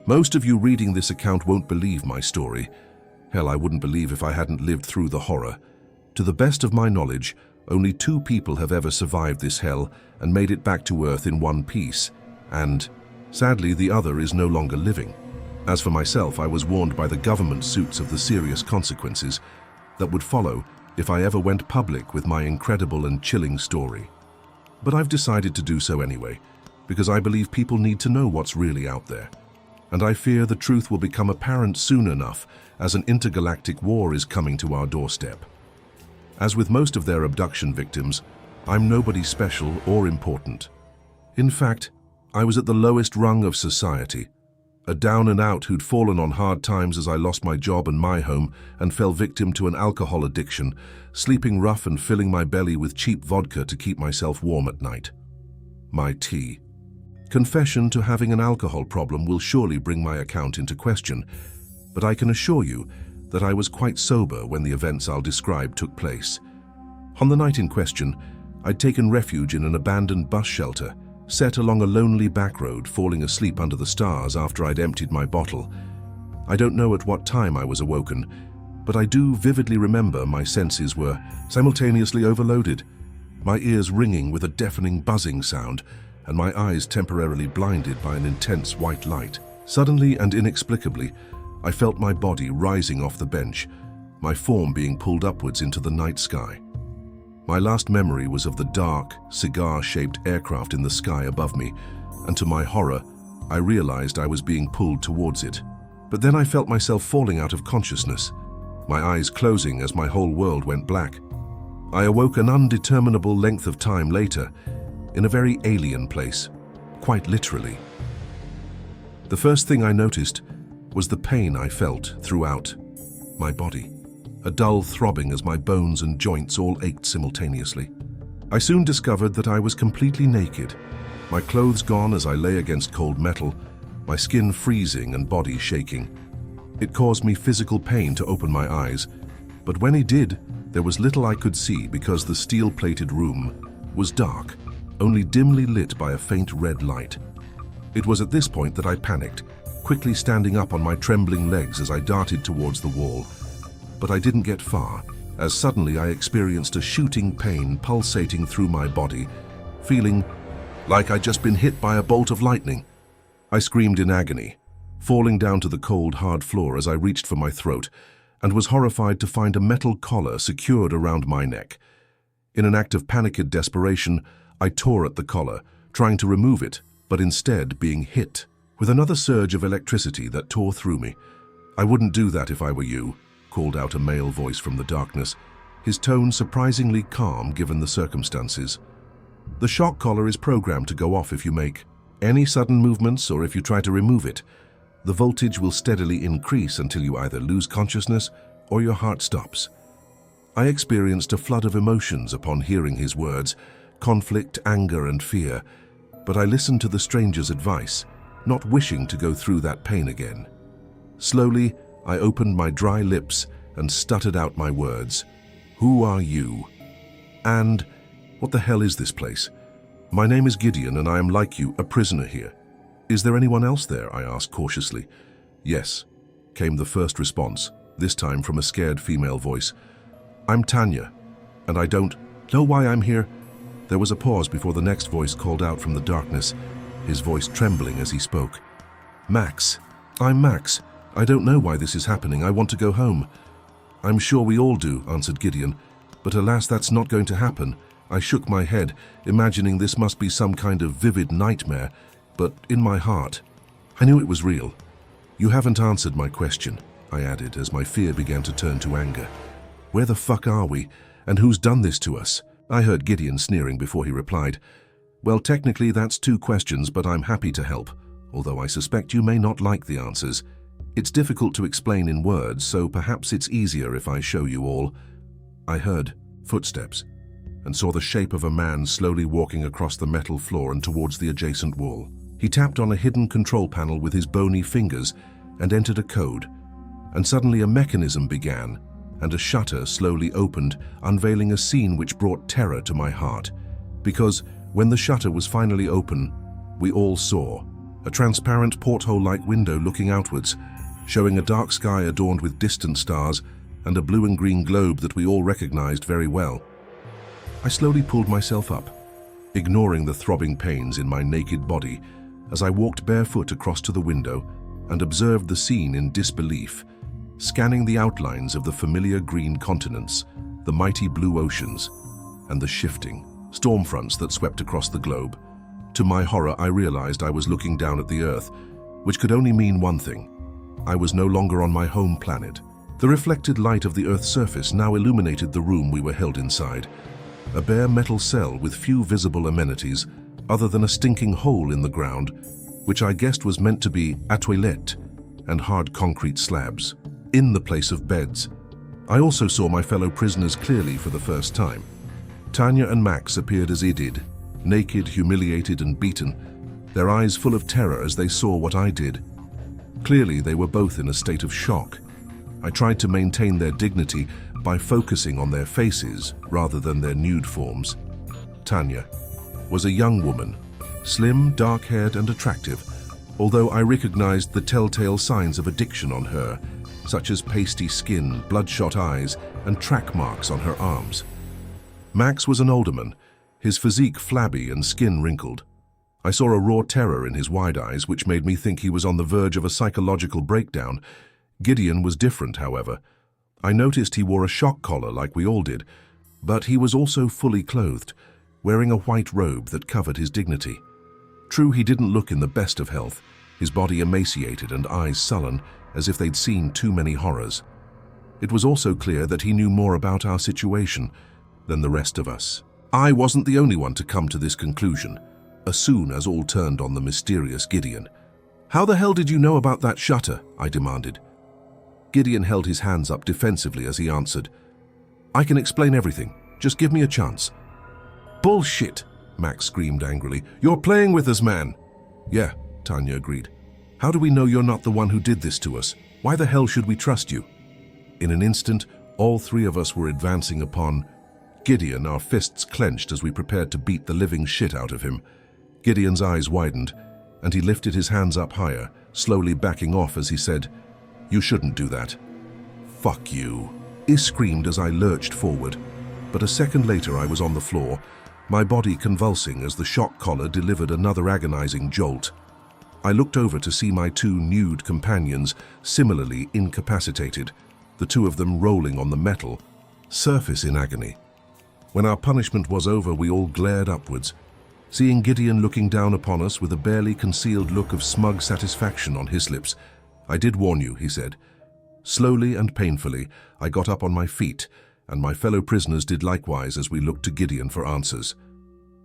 Most of you reading this account won't believe my story. Hell, I wouldn't believe if I hadn't lived through the horror. To the best of my knowledge, only 2 people have ever survived this hell and made it back to Earth in one piece, and, sadly, the other is no longer living. As for myself, I was warned by the government suits of the serious consequences that would follow if I ever went public with my incredible and chilling story. But I've decided to do so anyway, because I believe people need to know what's really out there. And I fear the truth will become apparent soon enough as an intergalactic war is coming to our doorstep. As with most of their abduction victims, I'm nobody special or important. In fact, I was at the lowest rung of society, a down and out who'd fallen on hard times as I lost my job and my home and fell victim to an alcohol addiction, sleeping rough and filling my belly with cheap vodka to keep myself warm at night. My tea. Confession to having an alcohol problem will surely bring my account into question, but I can assure you that I was quite sober when the events I'll describe took place. On the night in question, I'd taken refuge in an abandoned bus shelter, set along a lonely back road, falling asleep under the stars after I'd emptied my bottle. I don't know at what time I was awoken, but I do vividly remember my senses were simultaneously overloaded, my ears ringing with a deafening buzzing sound, and my eyes temporarily blinded by an intense white light. Suddenly and inexplicably, I felt my body rising off the bench, my form being pulled upwards into the night sky. My last memory was of the dark, cigar-shaped aircraft in the sky above me, and to my horror, I realized I was being pulled towards it. But then I felt myself falling out of consciousness, my eyes closing as my whole world went black. I awoke an undeterminable length of time later, in a very alien place, quite literally. The first thing I noticed was the pain I felt throughout my body. A dull throbbing as my bones and joints all ached simultaneously. I soon discovered that I was completely naked, my clothes gone as I lay against cold metal, my skin freezing and body shaking. It caused me physical pain to open my eyes, but when it did, there was little I could see because the steel-plated room was dark, only dimly lit by a faint red light. It was at this point that I panicked, quickly standing up on my trembling legs as I darted towards the wall. But I didn't get far, as suddenly I experienced a shooting pain pulsating through my body, feeling like I'd just been hit by a bolt of lightning. I screamed in agony, falling down to the cold, hard floor as I reached for my throat, and was horrified to find a metal collar secured around my neck. In an act of panicked desperation, I tore at the collar, trying to remove it, but instead being hit with another surge of electricity that tore through me. "I wouldn't do that if I were you," called out a male voice from the darkness, his tone surprisingly calm given the circumstances. "The shock collar is programmed to go off if you make any sudden movements or if you try to remove it. The voltage will steadily increase until you either lose consciousness or your heart stops." I experienced a flood of emotions upon hearing his words, conflict, anger, and fear, but I listened to the stranger's advice, not wishing to go through that pain again. Slowly, I opened my dry lips and stuttered out my words. "Who are you? And what the hell is this place? My name is Gideon and I am like you, a prisoner here. Is there anyone else there?" I asked cautiously. "Yes," came the first response, this time from a scared female voice. "I'm Tanya, and I don't know why I'm here." There was a pause before the next voice called out from the darkness, his voice trembling as he spoke. "Max. I'm Max. I don't know why this is happening. I want to go home." "I'm sure we all do," answered Gideon, "but alas, that's not going to happen." I shook my head, imagining this must be some kind of vivid nightmare, but in my heart, I knew it was real. "You haven't answered my question," I added as my fear began to turn to anger. "Where the fuck are we, and who's done this to us?" I heard Gideon sneering before he replied. "Well, technically that's 2 questions, but I'm happy to help, although I suspect you may not like the answers. It's difficult to explain in words, so perhaps it's easier if I show you all." I heard footsteps and saw the shape of a man slowly walking across the metal floor and towards the adjacent wall. He tapped on a hidden control panel with his bony fingers and entered a code, and suddenly a mechanism began, and a shutter slowly opened, unveiling a scene which brought terror to my heart. Because when the shutter was finally open, we all saw a transparent porthole-like window looking outwards, showing a dark sky adorned with distant stars and a blue and green globe that we all recognized very well. I slowly pulled myself up, ignoring the throbbing pains in my naked body as I walked barefoot across to the window and observed the scene in disbelief, scanning the outlines of the familiar green continents, the mighty blue oceans, and the shifting storm fronts that swept across the globe. To my horror, I realized I was looking down at the Earth, which could only mean one thing. I was no longer on my home planet. The reflected light of the Earth's surface now illuminated the room we were held inside, a bare metal cell with few visible amenities other than a stinking hole in the ground, which I guessed was meant to be a toilette, and hard concrete slabs, in the place of beds. I also saw my fellow prisoners clearly for the first time. Tanya and Max appeared as I did, naked, humiliated, and beaten, their eyes full of terror as they saw what I did. Clearly, they were both in a state of shock. I tried to maintain their dignity by focusing on their faces rather than their nude forms. Tanya was a young woman, slim, dark-haired, and attractive, although I recognized the telltale signs of addiction on her, such as pasty skin, bloodshot eyes, and track marks on her arms. Max was an older man, his physique flabby and skin wrinkled. I saw a raw terror in his wide eyes, which made me think he was on the verge of a psychological breakdown. Gideon was different, however. I noticed he wore a shock collar like we all did, but he was also fully clothed, wearing a white robe that covered his dignity. True, he didn't look in the best of health, his body emaciated and eyes sullen, as if they'd seen too many horrors. It was also clear that he knew more about our situation than the rest of us. I wasn't the only one to come to this conclusion, as soon as all turned on the mysterious Gideon. "How the hell did you know about that shutter?" I demanded. Gideon held his hands up defensively as he answered, "I can explain everything. Just give me a chance." "Bullshit!" Max screamed angrily. "You're playing with us, man!" "Yeah," Tanya agreed. "How do we know you're not the one who did this to us? Why the hell should we trust you?" In an instant, all three of us were advancing upon Gideon, our fists clenched as we prepared to beat the living shit out of him. Gideon's eyes widened, and he lifted his hands up higher, slowly backing off as he said, "You shouldn't do that." "Fuck you," I screamed as I lurched forward, but a second later I was on the floor, my body convulsing as the shock collar delivered another agonizing jolt. I looked over to see my two nude companions similarly incapacitated, the two of them rolling on the metal surface in agony. When our punishment was over, we all glared upwards, seeing Gideon looking down upon us with a barely concealed look of smug satisfaction on his lips. "I did warn you," he said. Slowly and painfully, I got up on my feet, and my fellow prisoners did likewise as we looked to Gideon for answers.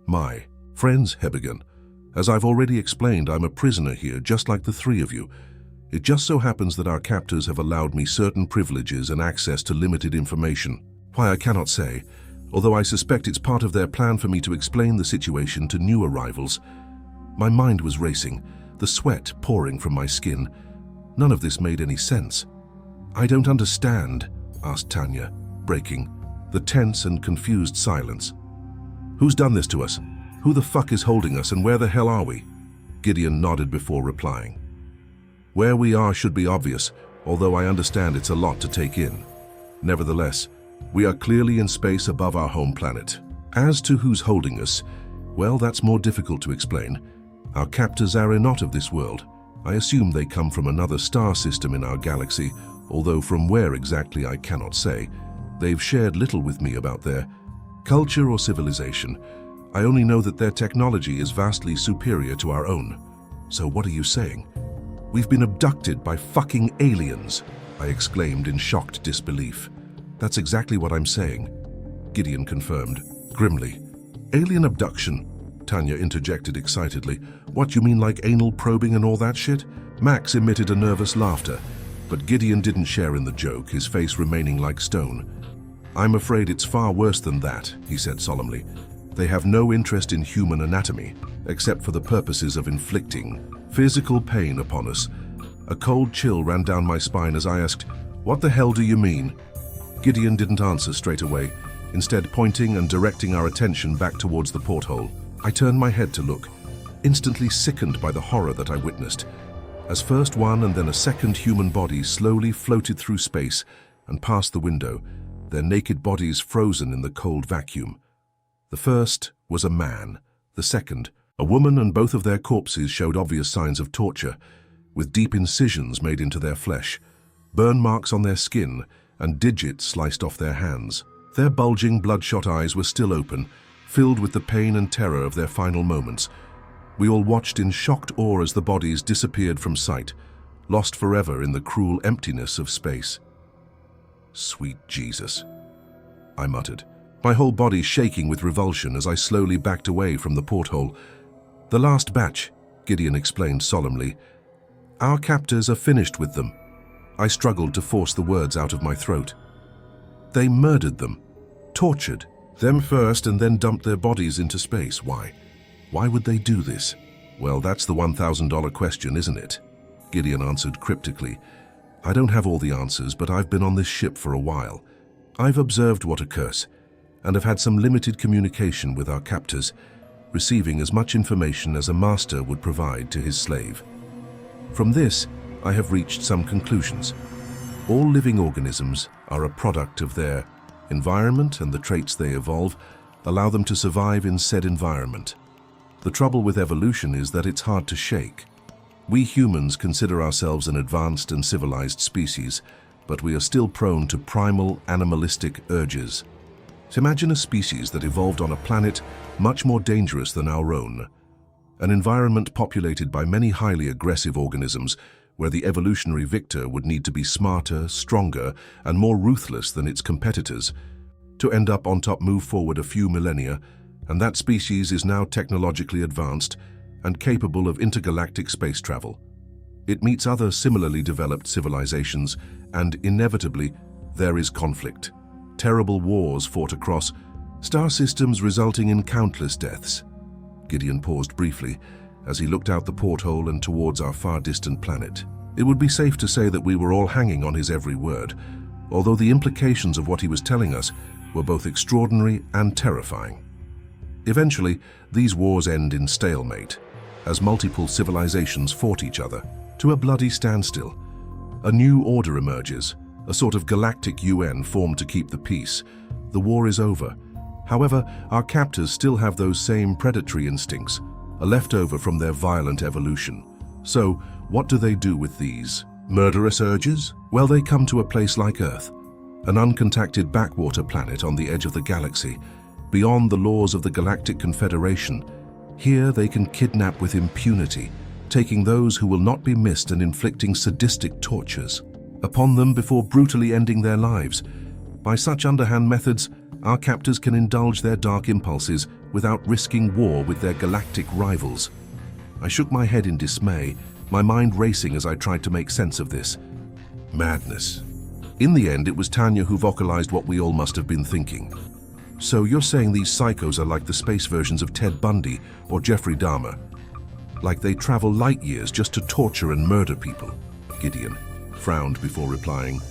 "My friends," he began, "as I've already explained, I'm a prisoner here, just like the three of you. It just so happens that our captors have allowed me certain privileges and access to limited information. Why, I cannot say, although I suspect it's part of their plan for me to explain the situation to new arrivals." My mind was racing, the sweat pouring from my skin. None of this made any sense. "I don't understand," asked Tanya, breaking the tense and confused silence. "Who's done this to us? Who the fuck is holding us, and where the hell are we?" Gideon nodded before replying. "Where we are should be obvious, although I understand it's a lot to take in. Nevertheless, we are clearly in space above our home planet. As to who's holding us, well, that's more difficult to explain. Our captors are not of this world. I assume they come from another star system in our galaxy, although from where exactly I cannot say. They've shared little with me about their culture or civilization. I only know that their technology is vastly superior to our own." "So what are you saying?" "We've been abducted by fucking aliens," I exclaimed in shocked disbelief. "That's exactly what I'm saying," Gideon confirmed, grimly. "Alien abduction?" Tanya interjected excitedly. "What, you mean like anal probing and all that shit?" Max emitted a nervous laughter, but Gideon didn't share in the joke, his face remaining like stone. "I'm afraid it's far worse than that," he said solemnly. "They have no interest in human anatomy, except for the purposes of inflicting physical pain upon us." A cold chill ran down my spine as I asked, "What the hell do you mean?" Gideon didn't answer straight away, instead pointing and directing our attention back towards the porthole. I turned my head to look. instantly sickened by the horror that I witnessed, as first one and then a second human body slowly floated through space and past the window, their naked bodies frozen in the cold vacuum. The first was a man, the second, a woman, and both of their corpses showed obvious signs of torture, with deep incisions made into their flesh, burn marks on their skin, and digits sliced off their hands. Their bulging, bloodshot eyes were still open, filled with the pain and terror of their final moments. We all watched in shocked awe as the bodies disappeared from sight, lost forever in the cruel emptiness of space. "Sweet Jesus," I muttered, my whole body shaking with revulsion as I slowly backed away from the porthole. "The last batch," Gideon explained solemnly. "Our captors are finished with them." I struggled to force the words out of my throat. "They murdered them, tortured them first, and then dumped their bodies into space. Why? Why would they do this?" "Well, that's the $1,000 question, isn't it?" Gideon answered cryptically. "I don't have all the answers, but I've been on this ship for a while. I've observed what occurs, and have had some limited communication with our captors, receiving as much information as a master would provide to his slave. From this, I have reached some conclusions. All living organisms are a product of their environment, and the traits they evolve allow them to survive in said environment. The trouble with evolution is that it's hard to shake. We humans consider ourselves an advanced and civilized species, but we are still prone to primal, animalistic urges. So imagine a species that evolved on a planet much more dangerous than our own, an environment populated by many highly aggressive organisms where the evolutionary victor would need to be smarter, stronger, and more ruthless than its competitors to end up on top. Move forward a few millennia, and that species is now technologically advanced and capable of intergalactic space travel. It meets other similarly developed civilizations, and inevitably, there is conflict. Terrible wars fought across star systems, resulting in countless deaths. Gideon paused briefly as he looked out the porthole and towards our far-distant planet. It would be safe to say that we were all hanging on his every word, although the implications of what he was telling us were both extraordinary and terrifying. Eventually, these wars end in stalemate, as multiple civilizations fought each other to a bloody standstill. A new order emerges, a sort of galactic UN formed to keep the peace. The war is over. However, our captors still have those same predatory instincts, a leftover from their violent evolution. So, what do they do with these murderous urges? Well, they come to a place like Earth, an uncontacted backwater planet on the edge of the galaxy, beyond the laws of the Galactic Confederation. Here they can kidnap with impunity, taking those who will not be missed and inflicting sadistic tortures upon them before brutally ending their lives. By such underhand methods, our captors can indulge their dark impulses without risking war with their galactic rivals. I shook my head in dismay, my mind racing as I tried to make sense of this. Madness. In the end, it was Tanya who vocalized what we all must have been thinking. "So you're saying these psychos are like the space versions of Ted Bundy or Jeffrey Dahmer? Like they travel light years just to torture and murder people?" Gideon frowned before replying.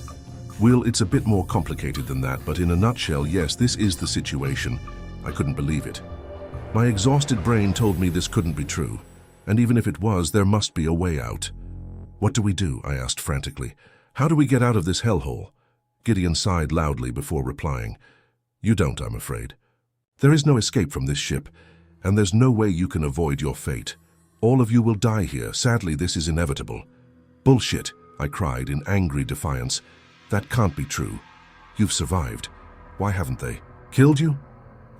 "Well, it's a bit more complicated than that, but in a nutshell, yes, this is the situation." I couldn't believe it. My exhausted brain told me this couldn't be true, and even if it was, there must be a way out. "What do we do?" I asked frantically. "How do we get out of this hellhole?" Gideon sighed loudly before replying. "You don't, I'm afraid. There is no escape from this ship, and there's no way you can avoid your fate. All of you will die here. Sadly, this is inevitable." "Bullshit," I cried in angry defiance. "That can't be true. You've survived. Why haven't they killed you?"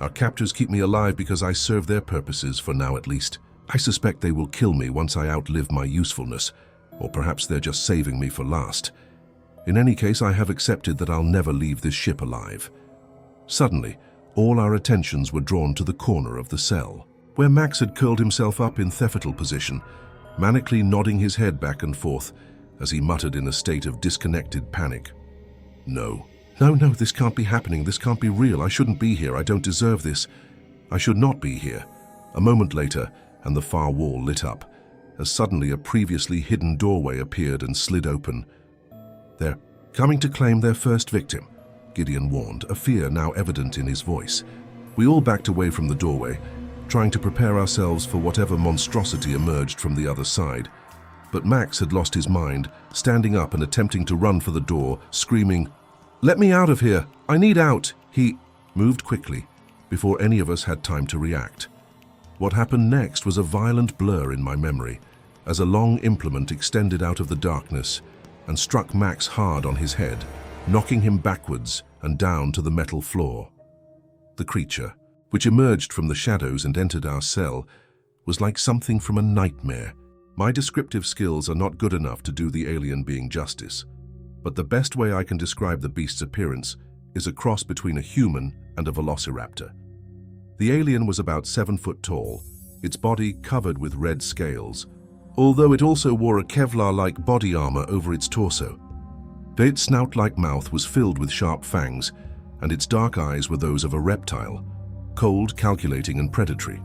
"Our captors keep me alive because I serve their purposes, for now at least. I suspect they will kill me once I outlive my usefulness, or perhaps they're just saving me for last. In any case, I have accepted that I'll never leave this ship alive." Suddenly, all our attentions were drawn to the corner of the cell, where Max had curled himself up in fetal position, manically nodding his head back and forth as he muttered in a state of disconnected panic. No, this can't be happening. This can't be real. I shouldn't be here. I don't deserve this. I should not be here." A moment later, and the far wall lit up, as suddenly a previously hidden doorway appeared and slid open. "They're coming to claim their first victim," Gideon warned, a fear now evident in his voice. We all backed away from the doorway, trying to prepare ourselves for whatever monstrosity emerged from the other side. But Max had lost his mind, standing up and attempting to run for the door, screaming, "Let me out of here! I need out!" He moved quickly, before any of us had time to react. What happened next was a violent blur in my memory, as a long implement extended out of the darkness and struck Max hard on his head, knocking him backwards and down to the metal floor. The creature, which emerged from the shadows and entered our cell, was like something from a nightmare. My descriptive skills are not good enough to do the alien being justice, but the best way I can describe the beast's appearance is a cross between a human and a velociraptor. The alien was about 7 foot tall, its body covered with red scales, although it also wore a Kevlar-like body armor over its torso. Its snout-like mouth was filled with sharp fangs, and its dark eyes were those of a reptile, cold, calculating, and predatory.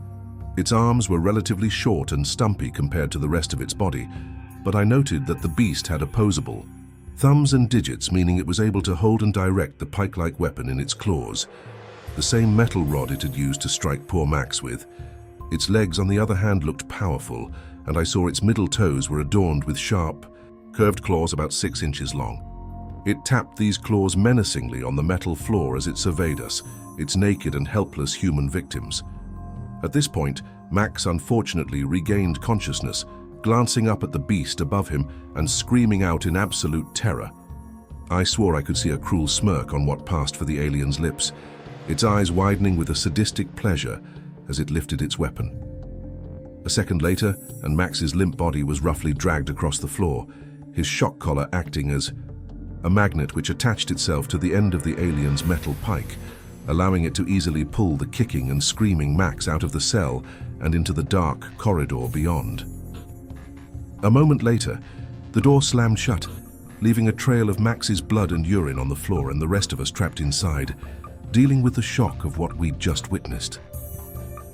Its arms were relatively short and stumpy compared to the rest of its body, but I noted that the beast had opposable thumbs and digits, meaning it was able to hold and direct the pike-like weapon in its claws, the same metal rod it had used to strike poor Max with. Its legs, on the other hand, looked powerful, and I saw its middle toes were adorned with sharp, curved claws about 6 inches long. It tapped these claws menacingly on the metal floor as it surveyed us, its naked and helpless human victims. At this point, Max unfortunately regained consciousness, glancing up at the beast above him and screaming out in absolute terror. I swore I could see a cruel smirk on what passed for the alien's lips, its eyes widening with a sadistic pleasure as it lifted its weapon. A second later, and Max's limp body was roughly dragged across the floor, his shock collar acting as a magnet which attached itself to the end of the alien's metal pike, allowing it to easily pull the kicking and screaming Max out of the cell and into the dark corridor beyond. A moment later, the door slammed shut, leaving a trail of Max's blood and urine on the floor and the rest of us trapped inside, dealing with the shock of what we'd just witnessed.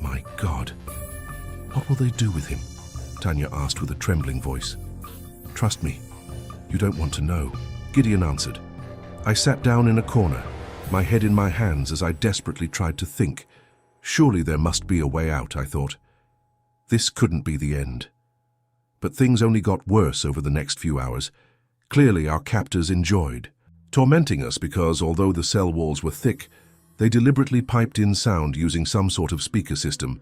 "My God, what will they do with him?" Tanya asked with a trembling voice. "Trust me, you don't want to know," Gideon answered. I sat down in a corner, my head in my hands as I desperately tried to think. Surely there must be a way out, I thought. This couldn't be the end. But things only got worse over the next few hours. Clearly our captors enjoyed tormenting us because, although the cell walls were thick, they deliberately piped in sound using some sort of speaker system,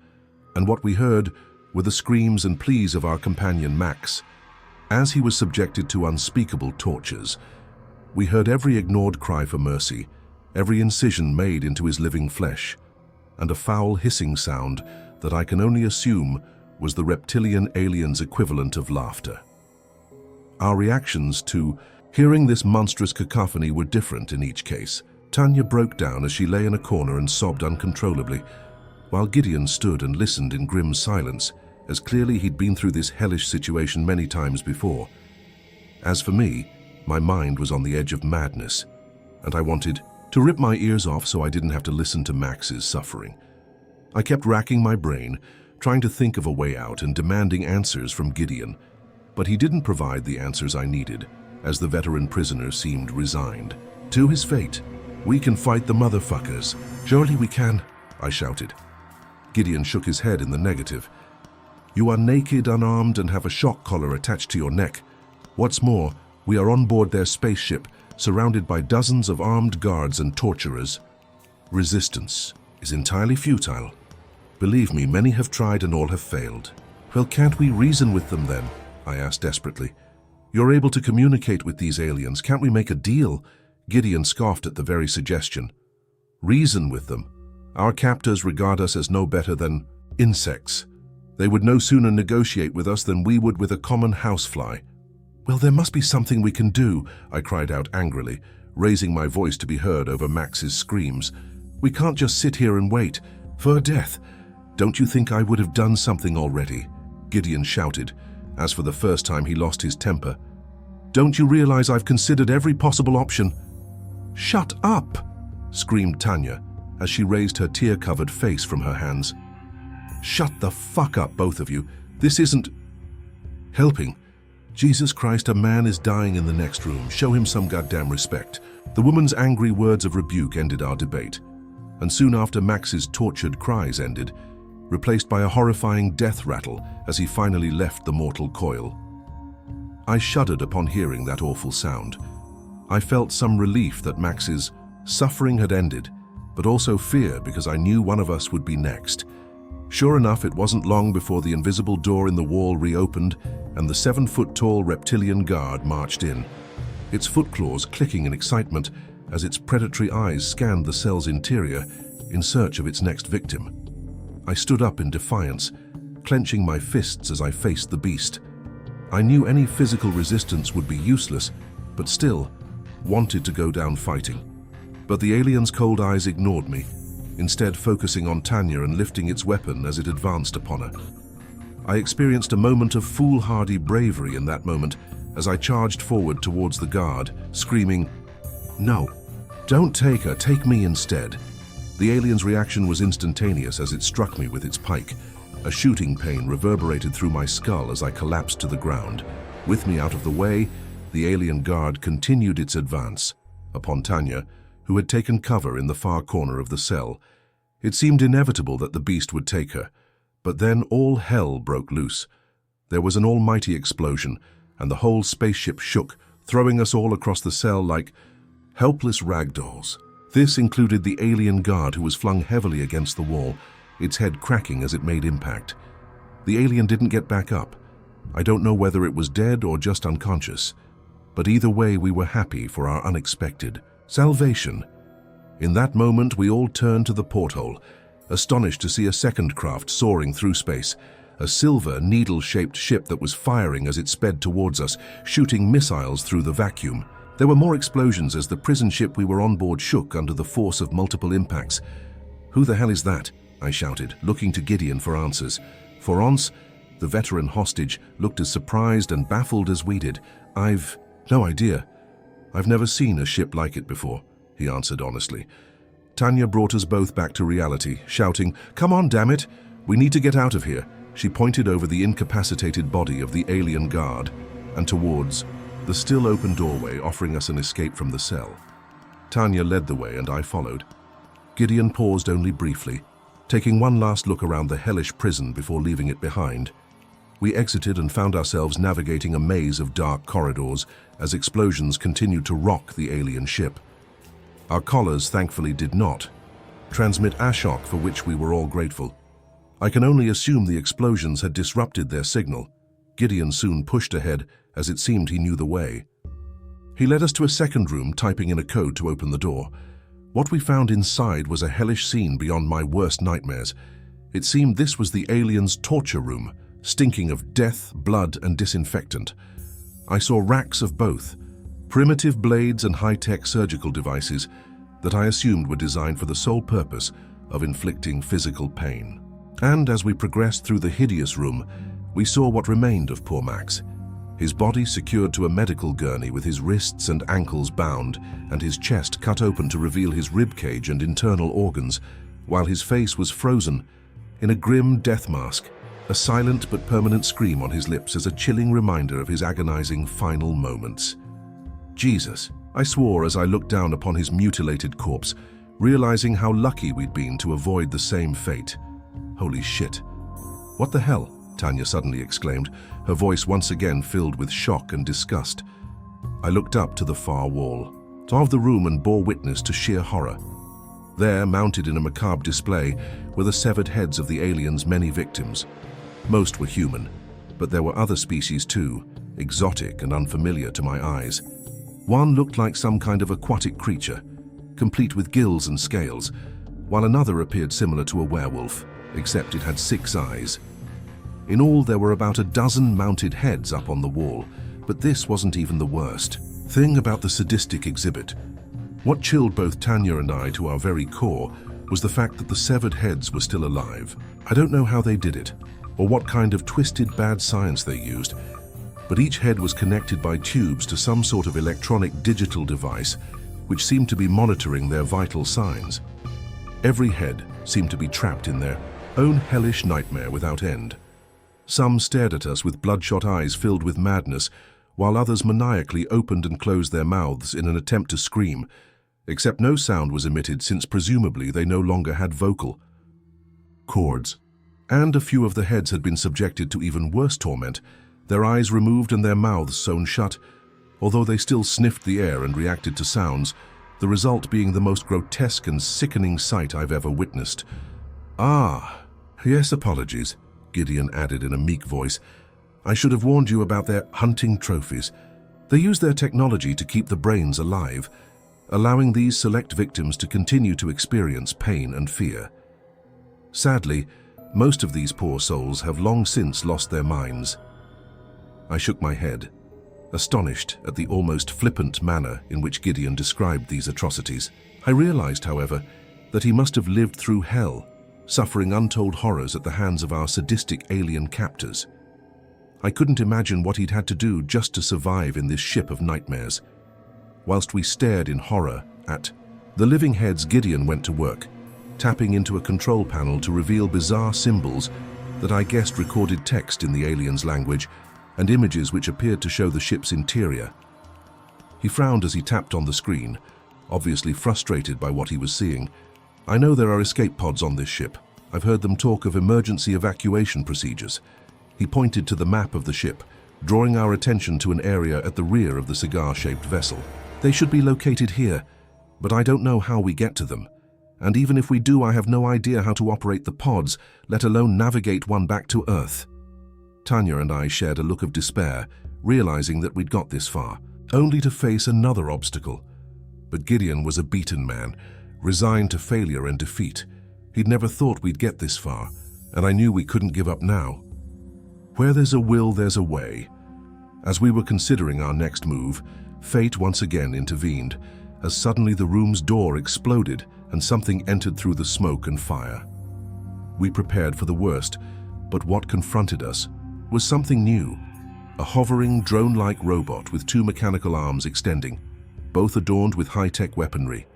and what we heard were the screams and pleas of our companion Max. As he was subjected to unspeakable tortures, we heard every ignored cry for mercy, every incision made into his living flesh, and a foul hissing sound that I can only assume was the reptilian alien's equivalent of laughter. Our reactions to hearing this monstrous cacophony were different in each case. Tanya broke down as she lay in a corner and sobbed uncontrollably, while Gideon stood and listened in grim silence, as clearly he'd been through this hellish situation many times before. As for me, my mind was on the edge of madness, and I wanted to rip my ears off so I didn't have to listen to Max's suffering. I kept racking my brain, trying to think of a way out and demanding answers from Gideon, but he didn't provide the answers I needed, as the veteran prisoner seemed resigned to his fate. "We can fight the motherfuckers. Surely we can," I shouted. Gideon shook his head in the negative. "You are naked, unarmed, and have a shock collar attached to your neck. What's more, we are on board their spaceship, surrounded by dozens of armed guards and torturers. Resistance is entirely futile. Believe me, many have tried and all have failed." "Well, can't we reason with them then?" I asked desperately. "You're able to communicate with these aliens. Can't we make a deal?" Gideon scoffed at the very suggestion. "Reason with them? Our captors regard us as no better than insects. They would no sooner negotiate with us than we would with a common housefly." "Well, there must be something we can do," I cried out angrily, raising my voice to be heard over Max's screams. "We can't just sit here and wait for death." "Don't you think I would have done something already?" Gideon shouted, as for the first time he lost his temper. "Don't you realize I've considered every possible option?" "Shut up!" screamed Tanya, as she raised her tear-covered face from her hands. "Shut the fuck up, both of you. This isn't helping. Jesus Christ, a man is dying in the next room. Show him some goddamn respect." The woman's angry words of rebuke ended our debate, and soon after Max's tortured cries ended, replaced by a horrifying death rattle as he finally left the mortal coil. I shuddered upon hearing that awful sound. I felt some relief that Max's suffering had ended, but also fear because I knew one of us would be next. Sure enough, it wasn't long before the invisible door in the wall reopened and the 7-foot-tall reptilian guard marched in, its footclaws clicking in excitement as its predatory eyes scanned the cell's interior in search of its next victim. I stood up in defiance, clenching my fists as I faced the beast. I knew any physical resistance would be useless, but still wanted to go down fighting. But the alien's cold eyes ignored me, instead focusing on Tanya and lifting its weapon as it advanced upon her. I experienced a moment of foolhardy bravery in that moment as I charged forward towards the guard, screaming, "No, don't take her, take me instead." The alien's reaction was instantaneous as it struck me with its pike. A shooting pain reverberated through my skull as I collapsed to the ground. With me out of the way, the alien guard continued its advance upon Tanya, who had taken cover in the far corner of the cell. It seemed inevitable that the beast would take her, but then all hell broke loose. There was an almighty explosion, and the whole spaceship shook, throwing us all across the cell like helpless ragdolls. This included the alien guard, who was flung heavily against the wall, its head cracking as it made impact. The alien didn't get back up. I don't know whether it was dead or just unconscious, but either way we were happy for our unexpected salvation. In that moment we all turned to the porthole, astonished to see a second craft soaring through space, a silver, needle-shaped ship that was firing as it sped towards us, shooting missiles through the vacuum. There were more explosions as the prison ship we were on board shook under the force of multiple impacts. "Who the hell is that?" I shouted, looking to Gideon for answers. For once, the veteran hostage looked as surprised and baffled as we did. "I've no idea. I've never seen a ship like it before," he answered honestly. Tanya brought us both back to reality, shouting, "Come on, damn it! We need to get out of here." She pointed over the incapacitated body of the alien guard and towards the still open doorway, offering us an escape from the cell. Tanya led the way and I followed. Gideon paused only briefly, taking one last look around the hellish prison before leaving it behind. We exited and found ourselves navigating a maze of dark corridors as explosions continued to rock the alien ship. Our collars thankfully did not transmit ASHOK, for which we were all grateful. I can only assume the explosions had disrupted their signal. Gideon soon pushed ahead, as it seemed he knew the way. He led us to a second room, typing in a code to open the door. What we found inside was a hellish scene beyond my worst nightmares. It seemed this was the aliens' torture room, stinking of death, blood, and disinfectant. I saw racks of both, primitive blades and high-tech surgical devices that I assumed were designed for the sole purpose of inflicting physical pain. And as we progressed through the hideous room, we saw what remained of poor Max. His body secured to a medical gurney with his wrists and ankles bound and his chest cut open to reveal his ribcage and internal organs, while his face was frozen in a grim death mask, a silent but permanent scream on his lips as a chilling reminder of his agonizing final moments. Jesus, I swore as I looked down upon his mutilated corpse, realizing how lucky we'd been to avoid the same fate. Holy shit. "What the hell?" Tanya suddenly exclaimed, her voice once again filled with shock and disgust. I looked up to the far wall of the room and bore witness to sheer horror. There, mounted in a macabre display, were the severed heads of the aliens' many victims. Most were human, but there were other species too, exotic and unfamiliar to my eyes. One looked like some kind of aquatic creature, complete with gills and scales, while another appeared similar to a werewolf, except it had 6 eyes. In all, there were about a dozen mounted heads up on the wall, but this wasn't even the worst thing about the sadistic exhibit. What chilled both Tanya and I to our very core was the fact that the severed heads were still alive. I don't know how they did it, or what kind of twisted bad science they used, but each head was connected by tubes to some sort of electronic digital device which seemed to be monitoring their vital signs. Every head seemed to be trapped in their own hellish nightmare without end. Some stared at us with bloodshot eyes filled with madness, while others maniacally opened and closed their mouths in an attempt to scream, except no sound was emitted since presumably they no longer had vocal cords. And a few of the heads had been subjected to even worse torment, their eyes removed and their mouths sewn shut, although they still sniffed the air and reacted to sounds, the result being the most grotesque and sickening sight I've ever witnessed. "Ah, yes, apologies," Gideon added in a meek voice. "I should have warned you about their hunting trophies. They use their technology to keep the brains alive, allowing these select victims to continue to experience pain and fear. Sadly, most of these poor souls have long since lost their minds." I shook my head, astonished at the almost flippant manner in which Gideon described these atrocities. I realized, however, that he must have lived through hell, suffering untold horrors at the hands of our sadistic alien captors. I couldn't imagine what he'd had to do just to survive in this ship of nightmares. Whilst we stared in horror at the living heads, Gideon went to work, tapping into a control panel to reveal bizarre symbols that I guessed recorded text in the aliens' language and images which appeared to show the ship's interior. He frowned as he tapped on the screen, obviously frustrated by what he was seeing. "I know there are escape pods on this ship. I've heard them talk of emergency evacuation procedures." He pointed to the map of the ship, drawing our attention to an area at the rear of the cigar-shaped vessel. "They should be located here, but I don't know how we get to them. And even if we do, I have no idea how to operate the pods, let alone navigate one back to Earth." Tanya and I shared a look of despair, realizing that we'd got this far, only to face another obstacle. But Gideon was a beaten man, resigned to failure and defeat. He'd never thought we'd get this far, and I knew we couldn't give up now. Where there's a will, there's a way. As we were considering our next move, fate once again intervened, as suddenly the room's door exploded and something entered through the smoke and fire. We prepared for the worst, but what confronted us was something new. A hovering, drone-like robot with two mechanical arms extending, both adorned with high-tech weaponry.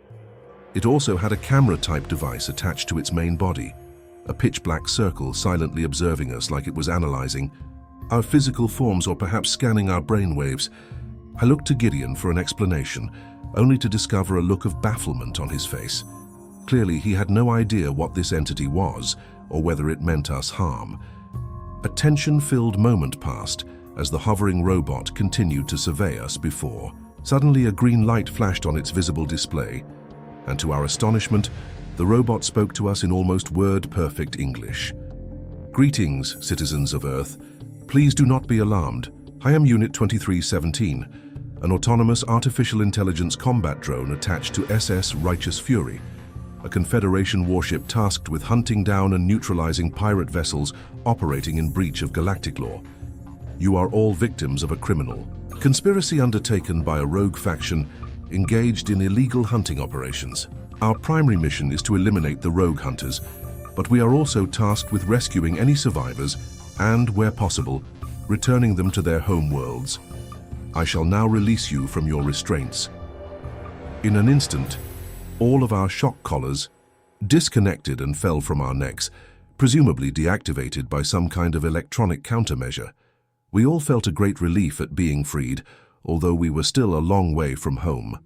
It also had a camera-type device attached to its main body, a pitch-black circle silently observing us like it was analyzing our physical forms or perhaps scanning our brainwaves. I looked to Gideon for an explanation, only to discover a look of bafflement on his face. Clearly, he had no idea what this entity was or whether it meant us harm. A tension-filled moment passed as the hovering robot continued to survey us before. Suddenly, a green light flashed on its visible display, and to our astonishment, the robot spoke to us in almost word-perfect English. "Greetings, citizens of Earth. Please do not be alarmed. I am Unit 2317, an autonomous artificial intelligence combat drone attached to SS Righteous Fury, a Confederation warship tasked with hunting down and neutralizing pirate vessels operating in breach of galactic law. You are all victims of a criminal conspiracy undertaken by a rogue faction engaged in illegal hunting operations. Our primary mission is to eliminate the rogue hunters, but we are also tasked with rescuing any survivors and, where possible, returning them to their home worlds. I shall now release you from your restraints." In an instant, all of our shock collars disconnected and fell from our necks, presumably deactivated by some kind of electronic countermeasure. We all felt a great relief at being freed, although we were still a long way from home.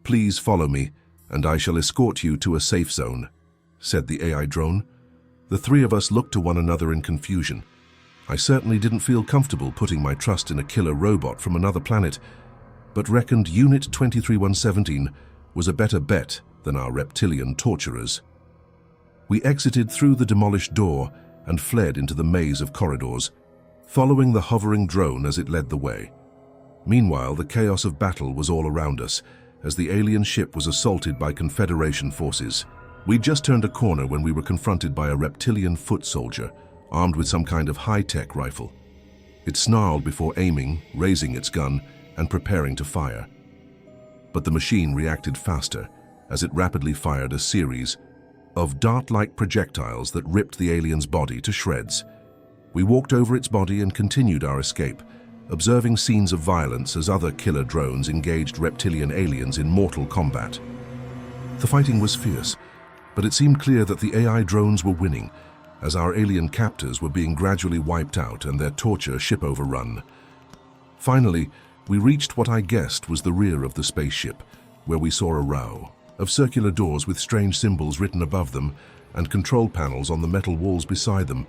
"Please follow me, and I shall escort you to a safe zone," said the AI drone. The three of us looked to one another in confusion. I certainly didn't feel comfortable putting my trust in a killer robot from another planet, but reckoned Unit 23117 was a better bet than our reptilian torturers. We exited through the demolished door and fled into the maze of corridors, following the hovering drone as it led the way. Meanwhile, the chaos of battle was all around us, as the alien ship was assaulted by Confederation forces. We'd just turned a corner when we were confronted by a reptilian foot soldier, armed with some kind of high-tech rifle. It snarled before aiming, raising its gun, and preparing to fire. But the machine reacted faster, as it rapidly fired a series of dart-like projectiles that ripped the alien's body to shreds. We walked over its body and continued our escape, observing scenes of violence as other killer drones engaged reptilian aliens in mortal combat. The fighting was fierce, but it seemed clear that the AI drones were winning, as our alien captors were being gradually wiped out and their torture ship overrun. Finally, we reached what I guessed was the rear of the spaceship, where we saw a row of circular doors with strange symbols written above them and control panels on the metal walls beside them.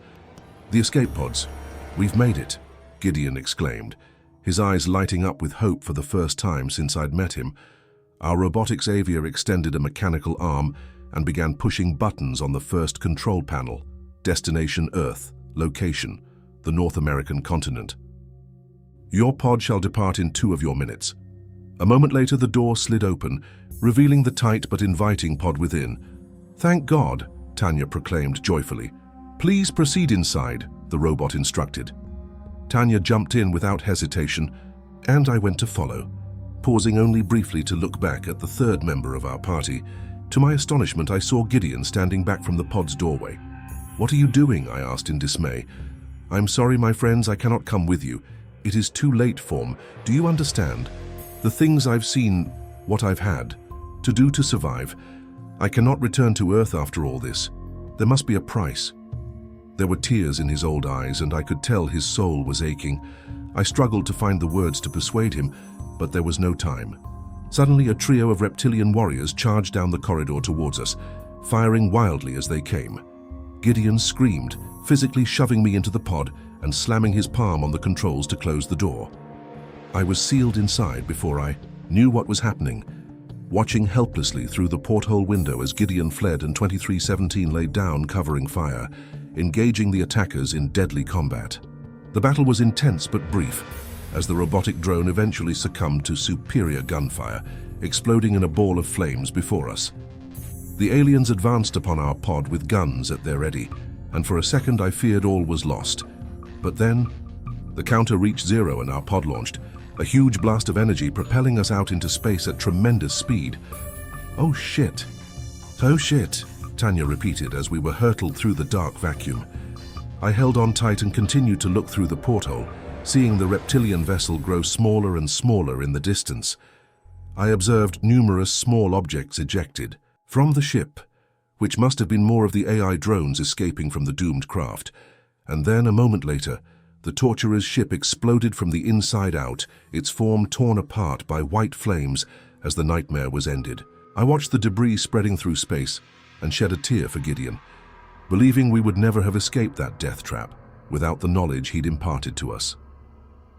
"The escape pods. We've made it," Gideon exclaimed, his eyes lighting up with hope for the first time since I'd met him. Our robotics aviator extended a mechanical arm and began pushing buttons on the first control panel. Destination Earth. Location: the North American continent. "Your pod shall depart in 2 of your minutes." A moment later, the door slid open, revealing the tight but inviting pod within. "Thank God," Tanya proclaimed joyfully. "Please proceed inside," the robot instructed. Tanya jumped in without hesitation, and I went to follow, pausing only briefly to look back at the third member of our party. To my astonishment, I saw Gideon standing back from the pod's doorway. "What are you doing?" I asked in dismay. "I'm sorry, my friends, I cannot come with you. It is too late, Form. Do you understand? The things I've seen, what I've had to do to survive. I cannot return to Earth after all this. There must be a price." There were tears in his old eyes, and I could tell his soul was aching. I struggled to find the words to persuade him, but there was no time. Suddenly, a trio of reptilian warriors charged down the corridor towards us, firing wildly as they came. Gideon screamed, physically shoving me into the pod and slamming his palm on the controls to close the door. I was sealed inside before I knew what was happening, watching helplessly through the porthole window as Gideon fled and 2317 lay down covering fire, engaging the attackers in deadly combat. The battle was intense but brief, as the robotic drone eventually succumbed to superior gunfire, exploding in a ball of flames before us. The aliens advanced upon our pod with guns at their ready, and for a second I feared all was lost. But then, the counter reached 0 and our pod launched, a huge blast of energy propelling us out into space at tremendous speed. "Oh shit! Oh shit!" Tanya repeated as we were hurtled through the dark vacuum. I held on tight and continued to look through the porthole, seeing the reptilian vessel grow smaller and smaller in the distance. I observed numerous small objects ejected from the ship, which must have been more of the AI drones escaping from the doomed craft. And then, a moment later, the torturer's ship exploded from the inside out, its form torn apart by white flames as the nightmare was ended. I watched the debris spreading through space and shed a tear for Gideon, believing we would never have escaped that death trap without the knowledge he'd imparted to us.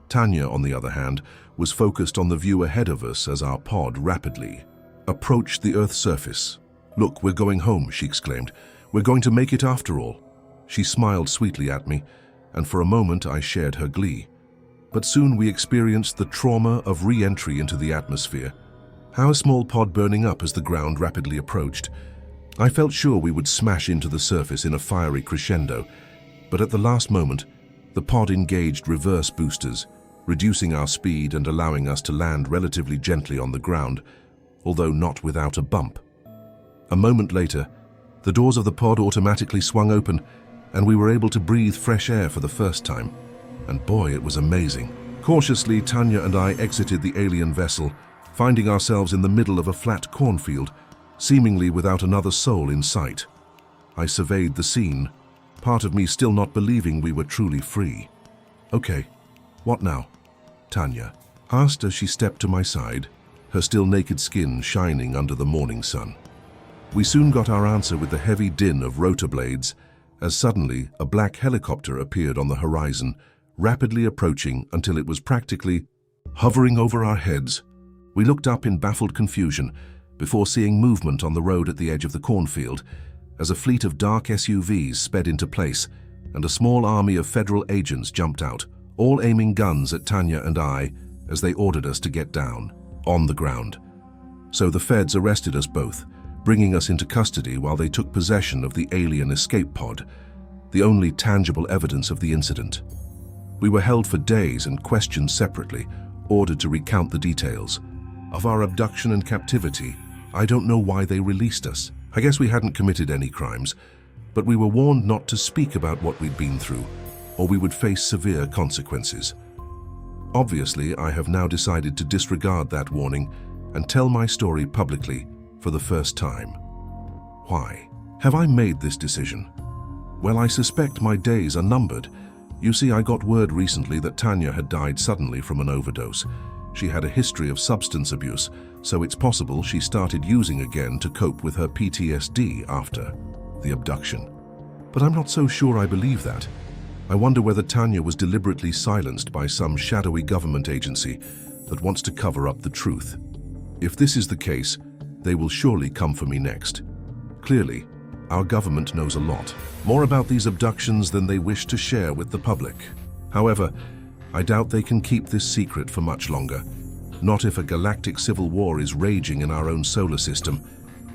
Tanya, on the other hand, was focused on the view ahead of us as our pod rapidly approached the Earth's surface. "Look, we're going home," she exclaimed. "We're going to make it after all." She smiled sweetly at me, and for a moment I shared her glee. But soon we experienced the trauma of re-entry into the atmosphere. Our small pod burning up as the ground rapidly approached. I felt sure we would smash into the surface in a fiery crescendo, but at the last moment, the pod engaged reverse boosters, reducing our speed and allowing us to land relatively gently on the ground, although not without a bump. A moment later, the doors of the pod automatically swung open, and we were able to breathe fresh air for the first time. And boy, it was amazing. Cautiously, Tanya and I exited the alien vessel, finding ourselves in the middle of a flat cornfield, seemingly without another soul in sight. I surveyed the scene, part of me still not believing we were truly free. "Okay, what now?" Tanya asked as she stepped to my side, her still naked skin shining under the morning sun. We soon got our answer with the heavy din of rotor blades, as suddenly a black helicopter appeared on the horizon, rapidly approaching until it was practically hovering over our heads. We looked up in baffled confusion before seeing movement on the road at the edge of the cornfield as a fleet of dark SUVs sped into place and a small army of federal agents jumped out, all aiming guns at Tanya and I as they ordered us to get down, on the ground. So the feds arrested us both, bringing us into custody while they took possession of the alien escape pod, the only tangible evidence of the incident. We were held for days and questioned separately, ordered to recount the details of our abduction and captivity. I don't know why they released us. I guess we hadn't committed any crimes, but we were warned not to speak about what we'd been through, or we would face severe consequences. Obviously, I have now decided to disregard that warning and tell my story publicly for the first time. Why have I made this decision? Well, I suspect my days are numbered. You see, I got word recently that Tanya had died suddenly from an overdose. She had a history of substance abuse, so it's possible she started using again to cope with her PTSD after. the abduction. But I'm not so sure I believe that. I wonder whether Tanya was deliberately silenced by some shadowy government agency that wants to cover up the truth. If this is the case, they will surely come for me next. Clearly, our government knows a lot, more about these abductions than they wish to share with the public. However, I doubt they can keep this secret for much longer. Not if a galactic civil war is raging in our own solar system.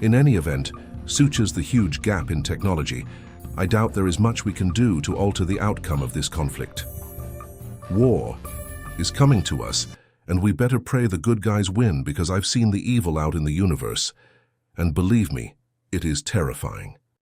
In any event, such as the huge gap in technology, I doubt there is much we can do to alter the outcome of this conflict. War is coming to us, and we better pray the good guys win, because I've seen the evil out in the universe. And believe me, it is terrifying.